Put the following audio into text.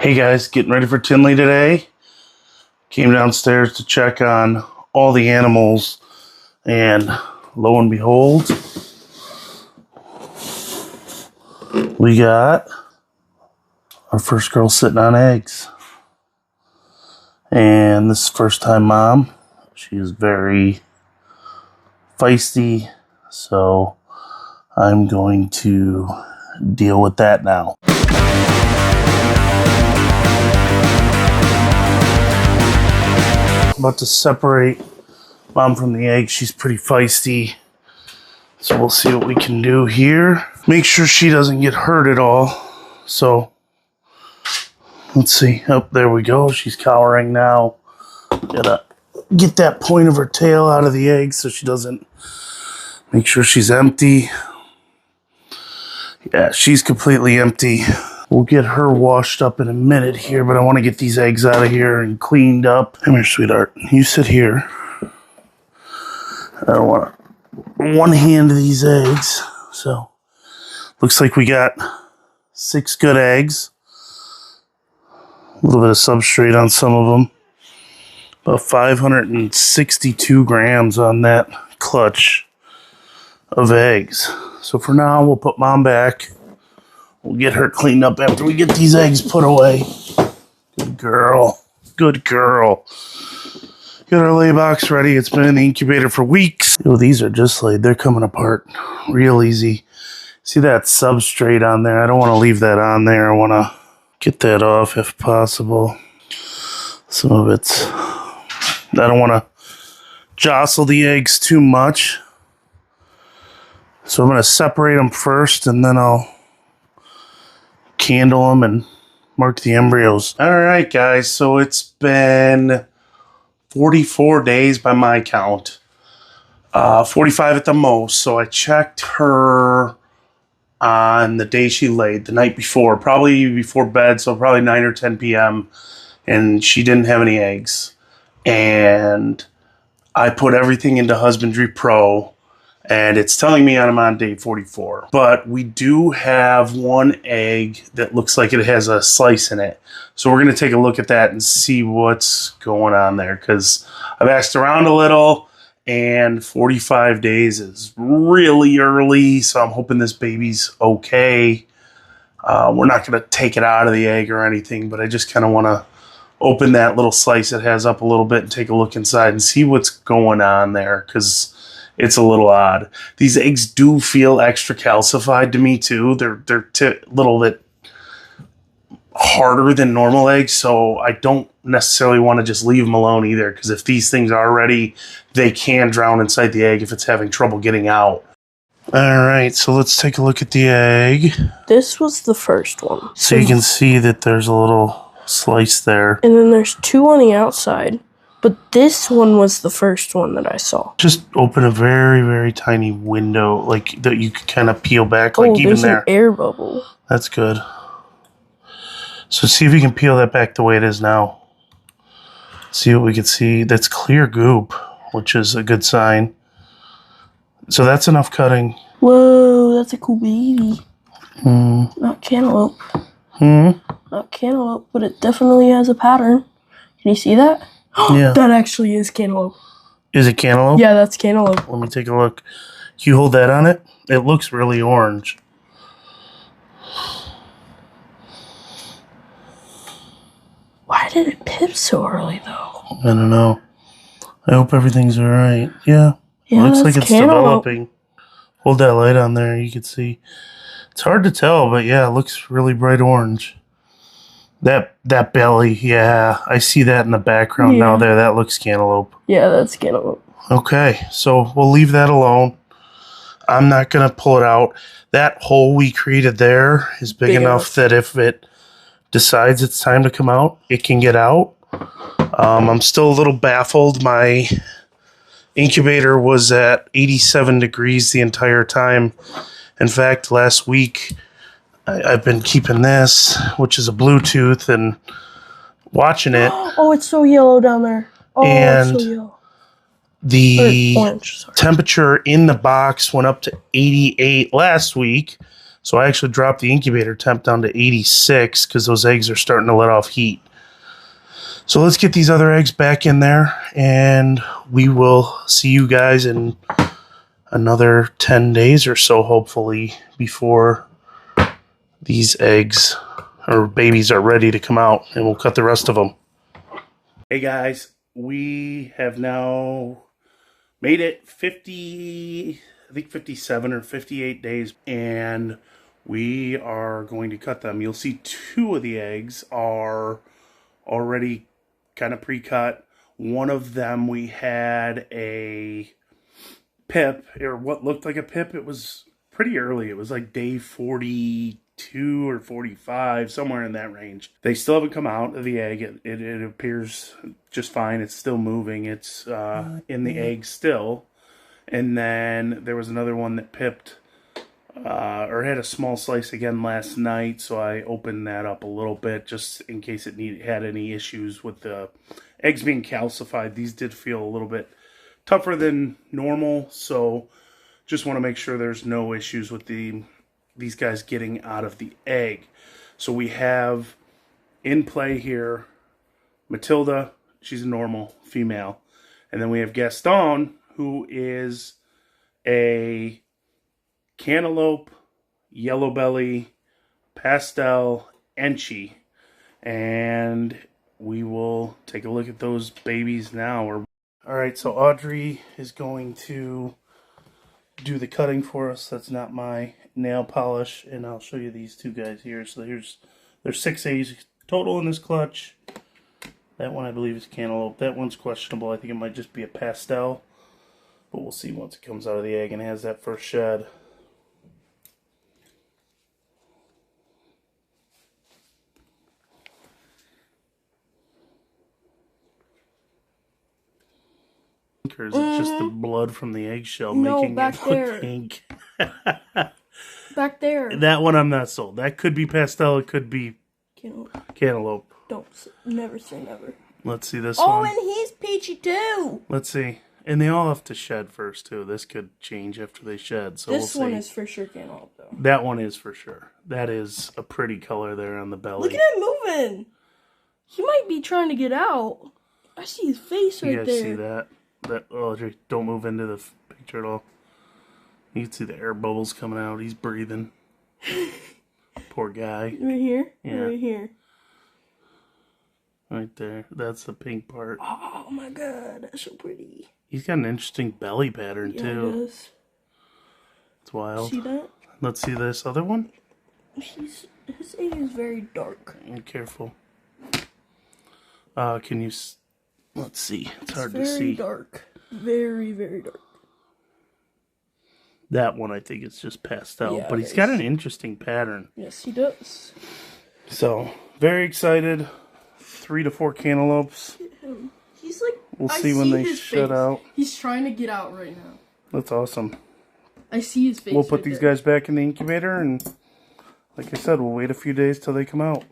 Hey guys, getting ready for Tinley today. Came downstairs to check on all the animals, and lo and behold, we got our first girl sitting on eggs. And this is first time mom. She is very feisty, so I'm going to deal with that now. About to separate mom from the egg. She's pretty feisty, so we'll see what we can do here. Make sure she doesn't get hurt at all. So let's see. Oh, there we go. She's cowering now. Gotta get that point of her tail out of the egg so she doesn't. Make sure she's empty. Yeah, she's completely empty. We'll get her washed up in a minute here, but I want to get these eggs out of here and cleaned up. Come here, sweetheart. You sit here. I don't want to one-hand these eggs. So, looks like we got 6 good eggs. A little bit of substrate on some of them. About 562 grams on that clutch of eggs. So for now, we'll put mom back. We'll get her cleaned up after we get these eggs put away. Good girl. Good girl. Get our lay box ready. It's been in the incubator for weeks. Oh, these are just laid. They're coming apart real easy. See that substrate on there? I don't want to leave that on there. I want to get that off if possible. Some of it's... I don't want to jostle the eggs too much. So I'm going to separate them first, and then I'll candle them and mark the embryos. All right, guys. So it's been 44 days by my count. 45 at the most. So I checked her on the day she laid, the night before, probably before bed, so probably 9 or 10 p.m., and she didn't have any eggs. And I put everything into Husbandry Pro, and it's telling me I'm on day 44. But we do have one egg that looks like it has a slice in it. So we're going to take a look at that and see what's going on there, because I've asked around a little, and 45 days is really early, so I'm hoping this baby's okay. We're not going to take it out of the egg or anything, but I just kind of want to open that little slice it has up a little bit and take a look inside and see what's going on there, because it's a little odd. These eggs do feel extra calcified to me too. They're a little bit harder than normal eggs, so I don't necessarily want to just leave them alone either, because if these things are ready, they can drown inside the egg if it's having trouble getting out. All right, so let's take a look at the egg. This was the first one. So you can see that there's a little slice there. And then there's 2 on the outside. But this one was the first one that I saw. Just open a very, very tiny window, like that you could kind of peel back, like even there's there. An air bubble. That's good. So see if you can peel that back the way it is now. See what we can see. That's clear goop, which is a good sign. So that's enough cutting. Whoa, that's a cool baby. Not cantaloupe. Not cantaloupe, but it definitely has a pattern. Can you see that? Yeah. That actually is cantaloupe. Is it cantaloupe? Yeah, that's cantaloupe. Let me take a look. Can you hold that on it? It looks really orange. Why did it pip so early, though? I don't know. I hope everything's all right. Yeah. Looks like it's cantaloupe. developing. Hold that light on there. You can see. It's hard to tell, but yeah, it looks really bright orange. That belly, yeah. I see that in the background now there. That looks cantaloupe. Yeah, that's cantaloupe. Okay, so we'll leave that alone. I'm not going to pull it out. That hole we created there is big enough that if it decides it's time to come out, it can get out. I'm still a little baffled. My incubator was at 87 degrees the entire time. In fact, last week, I've been keeping this, which is a Bluetooth, and watching it. Oh, it's so yellow down there. Oh, and it's so yellow. The orange, temperature in the box went up to 88 last week. So I actually dropped the incubator temp down to 86 because those eggs are starting to let off heat. So let's get these other eggs back in there, and we will see you guys in another 10 days or so, hopefully, before these eggs or babies are ready to come out, and we'll cut the rest of them. Hey guys, we have now made it 50, I think 57 or 58 days, and we are going to cut them. You'll see 2 of the eggs are already kind of pre-cut. One of them we had a pip, or what looked like a pip. It was pretty early. It was like day 42 or 45, somewhere in that range. They still haven't come out of the egg. It appears just fine. It's still moving. It's in the egg still. And then there was another one that pipped or had a small slice again last night, so I opened that up a little bit just in case it had any issues with the eggs being calcified. These did feel a little bit tougher than normal, so just want to make sure there's no issues with these guys getting out of the egg. So we have in play here Matilda, she's a normal female, and then we have Gaston, who is a Cantaloupe, yellow belly, pastel, Enchi, and we will take a look at those babies now. Alright, so Audrey is going to do the cutting for us. That's not my nail polish, and I'll show you these 2 guys here. So there's 6 eggs total in this clutch. That one I believe is Cantaloupe. That one's questionable. I think it might just be a pastel, but we'll see once it comes out of the egg and has that first shed. Or is it just the blood from the eggshell making it look pink? Back there. That one I'm not sold. That could be pastel. It could be Cantaloupe. Never say never. Let's see this one. Oh, and he's peachy too. Let's see. And they all have to shed first too. This could change after they shed. So this we'll see. one is for sure Cantaloupe though. That one is for sure. That is a pretty color there on the belly. Look at him moving. He might be trying to get out. I see his face right there. You guys see that? Oh, don't move into the picture at all. You can see the air bubbles coming out. He's breathing. Poor guy. Right here? Yeah. Right here. Right there. That's the pink part. Oh my god, that's so pretty. He's got an interesting belly pattern too. He does. It's wild. See that? Let's see this other one. His egg is very dark. Be careful. Can you... Let's see. It's hard to see. Very dark. Very, very dark. That one I think is just pastel, Yeah, but he's got an interesting pattern. Yes, he does. So, very excited. 3 to 4 cantaloupes. He's like... We'll see when they shed out. He's trying to get out right now. That's awesome. I see his face. We'll put these guys back in the incubator, and like I said, we'll wait a few days till they come out.